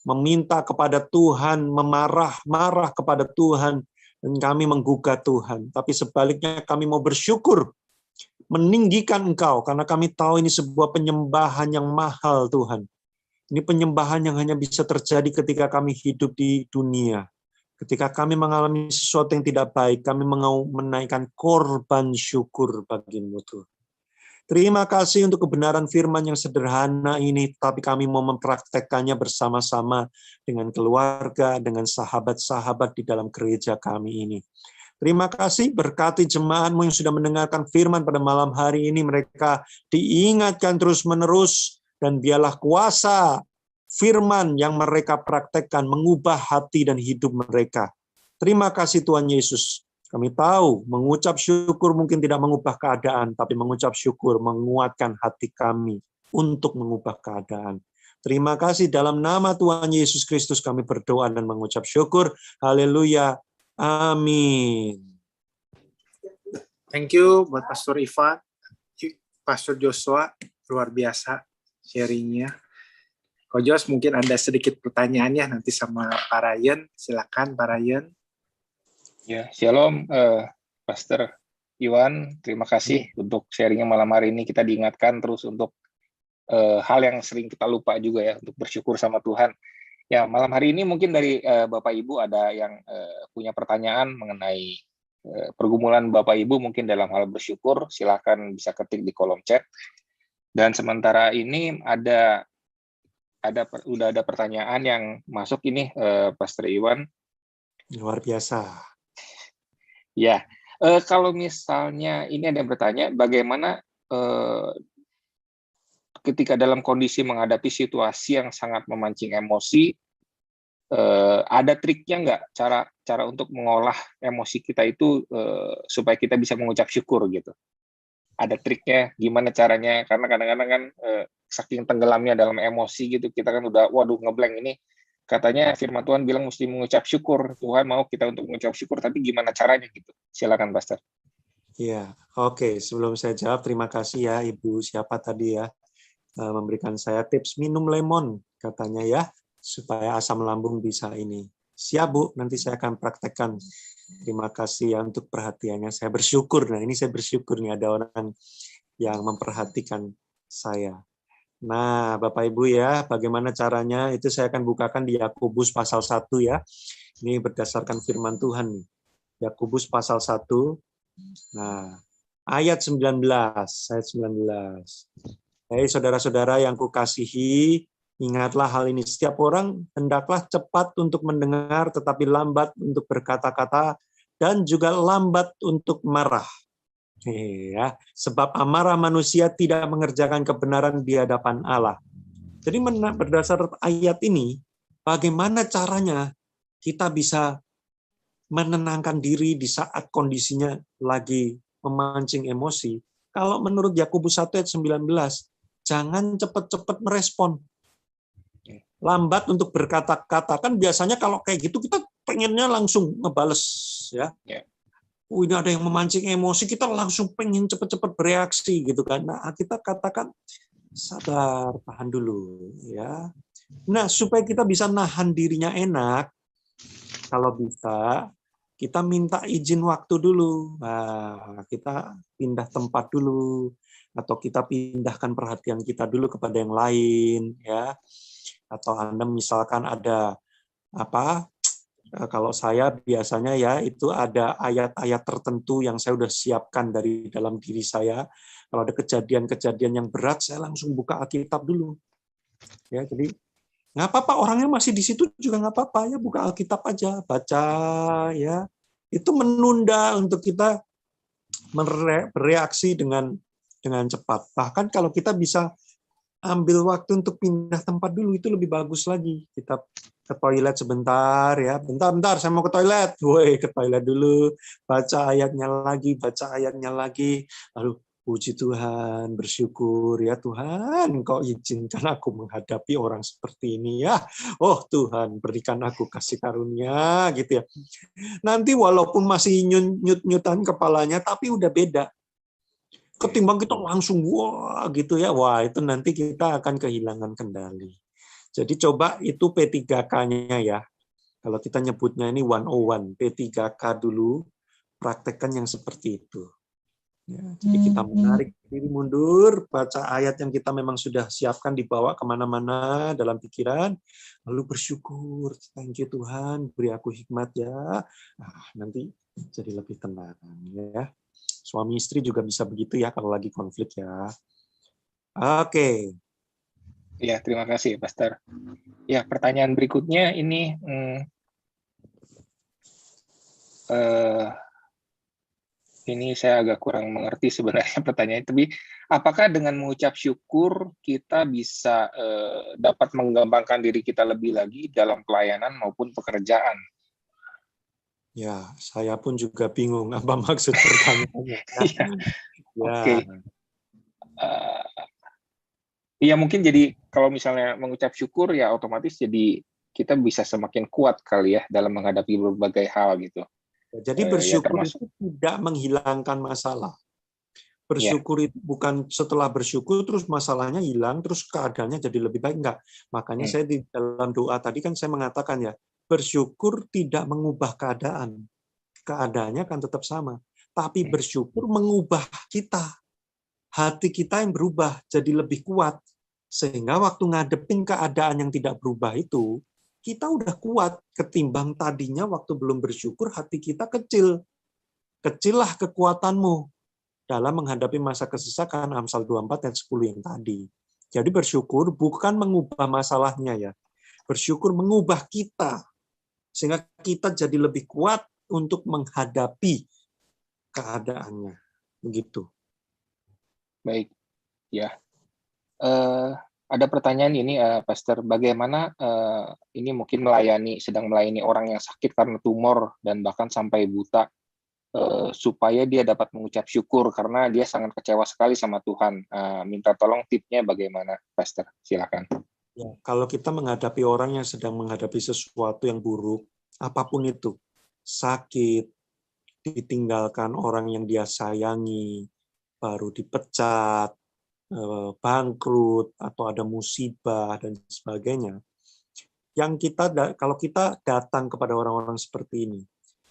meminta kepada Tuhan, memarah-marah kepada Tuhan, dan kami menggugat Tuhan. Tapi sebaliknya kami mau bersyukur meninggikan Engkau, karena kami tahu ini sebuah penyembahan yang mahal, Tuhan. Ini penyembahan yang hanya bisa terjadi ketika kami hidup di dunia. Ketika kami mengalami sesuatu yang tidak baik, kami mau menaikkan korban syukur bagimu, Tuhan. Terima kasih untuk kebenaran firman yang sederhana ini, tapi kami mau mempraktekkannya bersama-sama dengan keluarga, dengan sahabat-sahabat di dalam gereja kami ini. Terima kasih, berkati jemaatmu yang sudah mendengarkan firman pada malam hari ini, mereka diingatkan terus-menerus, dan biarlah kuasa firman yang mereka praktekkan mengubah hati dan hidup mereka. Terima kasih Tuhan Yesus. Kami tahu mengucap syukur mungkin tidak mengubah keadaan, tapi mengucap syukur menguatkan hati kami untuk mengubah keadaan. Terima kasih dalam nama Tuhan Yesus Kristus kami berdoa dan mengucap syukur. Haleluya. Amin. Thank you buat Pastor Ivan, Pastor Joshua, luar biasa sharingnya. Ko Jos, mungkin ada sedikit pertanyaannya nanti sama Pak Ryan. Silakan Pak Ryan. Ya, shalom Pastor Iwan, terima kasih untuk sharingnya malam hari ini. Kita diingatkan terus untuk hal yang sering kita lupa juga ya, untuk bersyukur sama Tuhan. Ya, malam hari ini mungkin dari Bapak Ibu ada yang punya pertanyaan mengenai pergumulan Bapak Ibu mungkin dalam hal bersyukur, silakan bisa ketik di kolom chat. Dan sementara ini udah ada pertanyaan yang masuk ini Pastor Iwan. Luar biasa. Ya, kalau misalnya ini ada yang bertanya, bagaimana ketika dalam kondisi menghadapi situasi yang sangat memancing emosi, ada triknya nggak cara untuk mengolah emosi kita itu supaya kita bisa mengucap syukur gitu? Ada triknya, gimana caranya? Karena kadang-kadang kan saking tenggelamnya dalam emosi gitu, kita kan udah, waduh ngeblank ini. Katanya firman Tuhan bilang mesti mengucap syukur. Tuhan mau kita untuk mengucap syukur, tapi gimana caranya gitu? Silakan, Pastor. Iya, oke. Sebelum saya jawab, terima kasih ya Ibu siapa tadi ya memberikan saya tips minum lemon katanya ya, supaya asam lambung bisa ini. Siap Bu, nanti saya akan praktekkan. Terima kasih ya untuk perhatiannya. Saya bersyukur. Nah ini saya bersyukur nih ada orang yang memperhatikan saya. Nah, Bapak Ibu ya, bagaimana caranya? Itu saya akan bukakan di Yakobus pasal 1 ya. Ini berdasarkan firman Tuhan nih. Yakobus pasal 1. Nah, ayat 19. Ayat 19. Hei saudara-saudara yang kukasihi, ingatlah hal ini. Setiap orang hendaklah cepat untuk mendengar, tetapi lambat untuk berkata-kata, dan juga lambat untuk marah. Ya, sebab amarah manusia tidak mengerjakan kebenaran di hadapan Allah. Jadi berdasar ayat ini, bagaimana caranya kita bisa menenangkan diri di saat kondisinya lagi memancing emosi? Kalau menurut Yakobus 1 ayat 19, jangan cepat-cepat merespon. Lambat untuk berkata-kata. Kan biasanya kalau kayak gitu kita pengennya langsung ngebales ya. Ini ada yang memancing emosi, kita langsung pengen cepat-cepat bereaksi gitu kan. Nah, kita katakan sabar, tahan dulu ya. Nah, supaya kita bisa nahan dirinya enak, kalau bisa kita minta izin waktu dulu. Nah, kita pindah tempat dulu atau kita pindahkan perhatian kita dulu kepada yang lain ya. Atau Anda misalkan ada apa? Kalau saya biasanya ya itu ada ayat-ayat tertentu yang saya udah siapkan dari dalam diri saya. Kalau ada kejadian-kejadian yang berat, saya langsung buka Alkitab dulu. Ya, jadi nggak apa-apa, orangnya masih di situ juga nggak apa-apa ya, buka Alkitab aja, baca ya. Itu menunda untuk kita bereaksi dengan cepat. Bahkan kalau kita bisa ambil waktu untuk pindah tempat dulu, itu lebih bagus lagi. Kita ke toilet sebentar ya. Bentar, saya mau ke toilet. Woi, ke toilet dulu. Baca ayatnya lagi. Lalu puji Tuhan, bersyukur ya Tuhan, Engkau izinkan aku menghadapi orang seperti ini ya. Oh Tuhan, berikan aku kasih karunia gitu ya. Nanti walaupun masih nyut-nyutan kepalanya, tapi udah beda. Ketimbang kita langsung wah gitu ya, wah itu nanti kita akan kehilangan kendali. Jadi coba itu P3K-nya ya. Kalau kita nyebutnya ini 101, P3K dulu, praktekkan yang seperti itu. Ya, jadi kita menarik diri mundur, baca ayat yang kita memang sudah siapkan, dibawa kemana-mana dalam pikiran, lalu bersyukur, thank you Tuhan, beri aku hikmat ya. Nanti jadi lebih tenang ya. Suami istri juga bisa begitu ya kalau lagi konflik ya. Oke. Ya, terima kasih, Pastor. Ya, pertanyaan berikutnya ini ini saya agak kurang mengerti sebenarnya pertanyaannya, tapi apakah dengan mengucap syukur kita bisa dapat mengembangkan diri kita lebih lagi dalam pelayanan maupun pekerjaan? Ya, saya pun juga bingung apa maksud pertanyaannya. Ya, Ya. oke. Iya, mungkin jadi kalau misalnya mengucap syukur ya otomatis jadi kita bisa semakin kuat kali ya dalam menghadapi berbagai hal gitu. Jadi Ya, bersyukur termasuk. itu tidak menghilangkan masalah. Ya. Bersyukur itu bukan setelah bersyukur terus masalahnya hilang, terus keadaannya jadi lebih baik, enggak. Makanya saya di dalam doa tadi kan saya mengatakan ya, bersyukur tidak mengubah keadaan. Keadaannya kan tetap sama. Tapi bersyukur mengubah kita. Hati kita yang berubah jadi lebih kuat. Sehingga waktu ngadepin keadaan yang tidak berubah itu, kita udah kuat ketimbang tadinya waktu belum bersyukur hati kita kecil. Kecillah kekuatanmu dalam menghadapi masa kesesakan, Amsal 24 ayat 10 yang tadi. Jadi bersyukur bukan mengubah masalahnya ya. Bersyukur mengubah kita sehingga kita jadi lebih kuat untuk menghadapi keadaannya. Begitu. Baik. Ya. Ada pertanyaan ini, Pastor, bagaimana ini mungkin sedang melayani orang yang sakit karena tumor dan bahkan sampai buta, supaya dia dapat mengucap syukur karena dia sangat kecewa sekali sama Tuhan. Minta tolong tipnya bagaimana, Pastor? Silakan. Ya, kalau kita menghadapi orang yang sedang menghadapi sesuatu yang buruk, apapun itu, sakit, ditinggalkan orang yang dia sayangi, baru dipecat, bangkrut, atau ada musibah, dan sebagainya. Kalau kita datang kepada orang-orang seperti ini,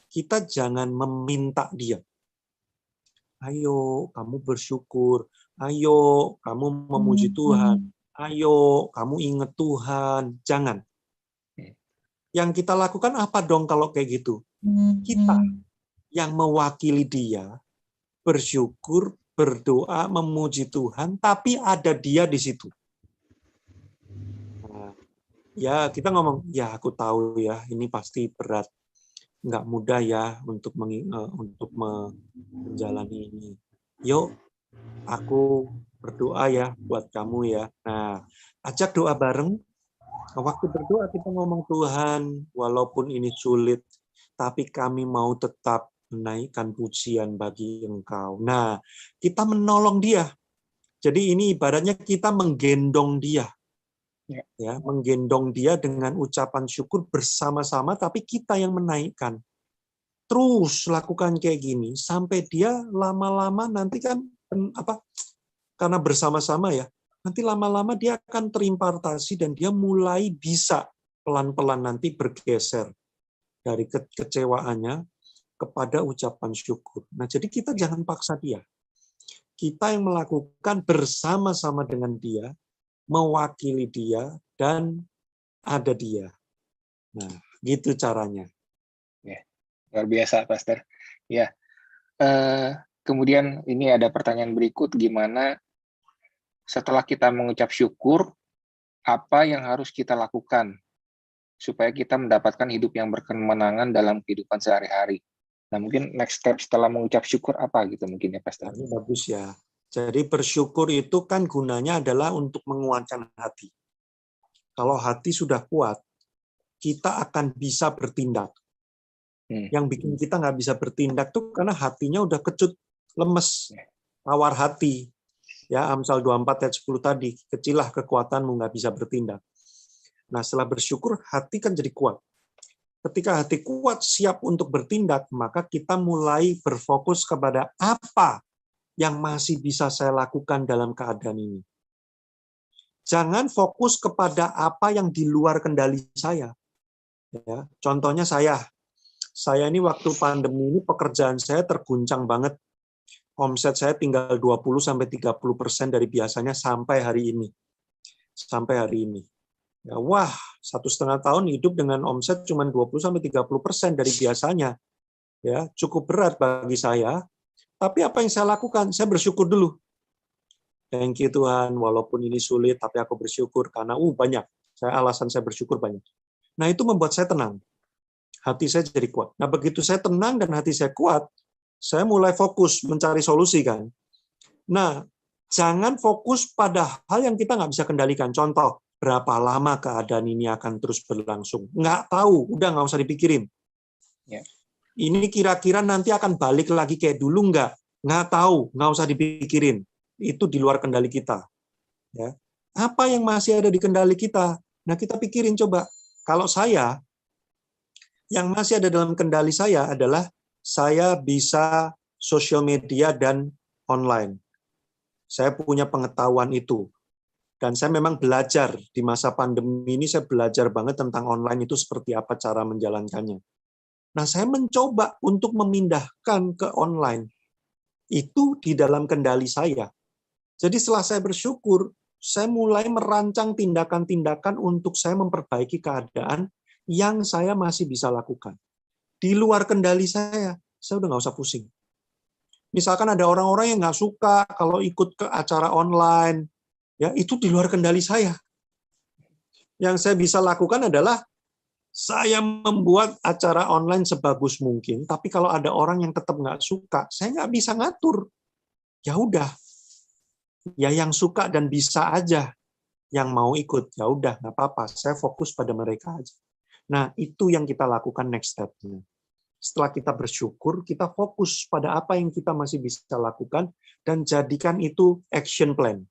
kita jangan meminta dia. Ayo, kamu bersyukur. Ayo, kamu memuji Tuhan. Ayo, kamu ingat Tuhan. Jangan. Yang kita lakukan apa dong kalau kayak gitu? Kita yang mewakili dia, bersyukur, berdoa, memuji Tuhan, tapi ada dia di situ. Ya, kita ngomong, ya aku tahu ya, ini pasti berat. Nggak mudah ya untuk menjalani ini. Yuk, aku berdoa ya buat kamu ya. Nah, ajak doa bareng. Waktu berdoa kita ngomong, Tuhan, walaupun ini sulit, tapi kami mau tetap menaikkan pujian bagi Engkau. Nah, kita menolong dia. Jadi ini ibaratnya kita menggendong dia. Ya, menggendong dia dengan ucapan syukur bersama-sama, tapi kita yang menaikkan. Terus lakukan kayak gini sampai dia lama-lama nanti kan karena bersama-sama ya, nanti lama-lama dia akan terimpartasi dan dia mulai bisa pelan-pelan nanti bergeser dari kekecewaannya kepada ucapan syukur. Nah, jadi kita jangan paksa dia. Kita yang melakukan bersama-sama dengan dia, mewakili dia, dan ada dia. Nah, gitu caranya. Ya, luar biasa, Pastor. Ya. Kemudian ini ada pertanyaan berikut, gimana setelah kita mengucap syukur, apa yang harus kita lakukan supaya kita mendapatkan hidup yang berkemenangan dalam kehidupan sehari-hari? Nah, mungkin next step setelah mengucap syukur apa gitu mungkin ya, Pastor? Ini bagus ya. Jadi bersyukur itu kan gunanya adalah untuk menguatkan hati. Kalau hati sudah kuat, kita akan bisa bertindak. Yang bikin kita nggak bisa bertindak tuh karena hatinya udah kecut, lemes, tawar hati. Ya, Amsal 24 ayat 10 tadi, kecilah kekuatanmu, nggak bisa bertindak. Nah, setelah bersyukur, hati kan jadi kuat. Ketika hati kuat, siap untuk bertindak, maka kita mulai berfokus kepada apa yang masih bisa saya lakukan dalam keadaan ini. Jangan fokus kepada apa yang di luar kendali saya. Ya, contohnya saya ini waktu pandemi ini pekerjaan saya terguncang banget. Omset saya tinggal 20-30% dari biasanya sampai hari ini. Sampai hari ini. Ya, wah, 1,5 tahun hidup dengan omset cuma 20-30% dari biasanya. Ya, cukup berat bagi saya. Tapi apa yang saya lakukan? Saya bersyukur dulu. Thank you Tuhan, walaupun ini sulit, tapi aku bersyukur karena banyak. Alasan saya bersyukur banyak. Nah, itu membuat saya tenang. Hati saya jadi kuat. Nah, begitu saya tenang dan hati saya kuat, saya mulai fokus mencari solusi kan. Nah, jangan fokus pada hal yang kita nggak bisa kendalikan. Contoh, berapa lama keadaan ini akan terus berlangsung? Nggak tahu, udah nggak usah dipikirin. Ya. Ini kira-kira nanti akan balik lagi kayak dulu nggak? Nggak tahu, nggak usah dipikirin. Itu di luar kendali kita. Ya. Apa yang masih ada di kendali kita? Nah, kita pikirin coba. Kalau saya, yang masih ada dalam kendali saya adalah saya bisa sosial media dan online. Saya punya pengetahuan itu. Dan saya memang belajar di masa pandemi ini, saya belajar banget tentang online itu seperti apa cara menjalankannya. Nah, saya mencoba untuk memindahkan ke online. Itu di dalam kendali saya. Jadi setelah saya bersyukur, saya mulai merancang tindakan-tindakan untuk saya memperbaiki keadaan yang saya masih bisa lakukan. Di luar kendali saya udah nggak usah pusing. Misalkan ada orang-orang yang nggak suka kalau ikut ke acara online, ya itu di luar kendali saya. Yang saya bisa lakukan adalah saya membuat acara online sebagus mungkin, tapi kalau ada orang yang tetap nggak suka, saya nggak bisa ngatur. Ya udah, ya yang suka dan bisa aja yang mau ikut, ya udah nggak apa-apa. Saya fokus pada mereka aja. Nah, itu yang kita lakukan next step-nya. Setelah kita bersyukur, kita fokus pada apa yang kita masih bisa lakukan dan jadikan itu action plan.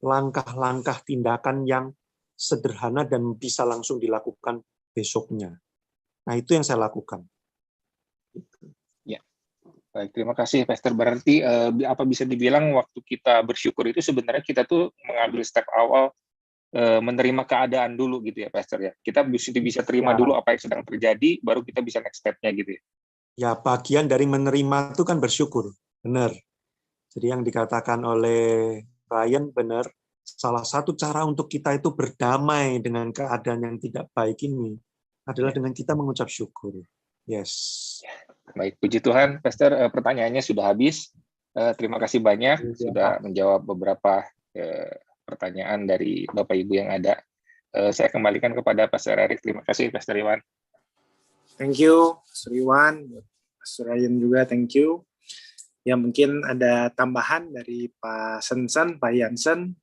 Langkah-langkah tindakan yang sederhana dan bisa langsung dilakukan besoknya. Nah, itu yang saya lakukan. Ya, baik, terima kasih, Pastor. Berarti apa bisa dibilang waktu kita bersyukur itu sebenarnya kita tuh mengambil step awal menerima keadaan dulu gitu ya, Pastor ya. Kita bisa terima dulu apa yang sedang terjadi, baru kita bisa next step-nya gitu ya. Ya, bagian dari menerima itu kan bersyukur, benar. Jadi yang dikatakan oleh Ryan benar. Salah satu cara untuk kita itu berdamai dengan keadaan yang tidak baik ini adalah dengan kita mengucap syukur. Yes. Baik, puji Tuhan, Pastor. Pertanyaannya sudah habis. Terima kasih banyak sudah menjawab beberapa pertanyaan dari Bapak Ibu yang ada. Saya kembalikan kepada Pastor Erik. Terima kasih, Pastor Iwan. Thank you, Pastor Iwan. Pastor Ryan juga, thank you. Ya, mungkin ada tambahan dari Pak Sensen, Pak Jansen.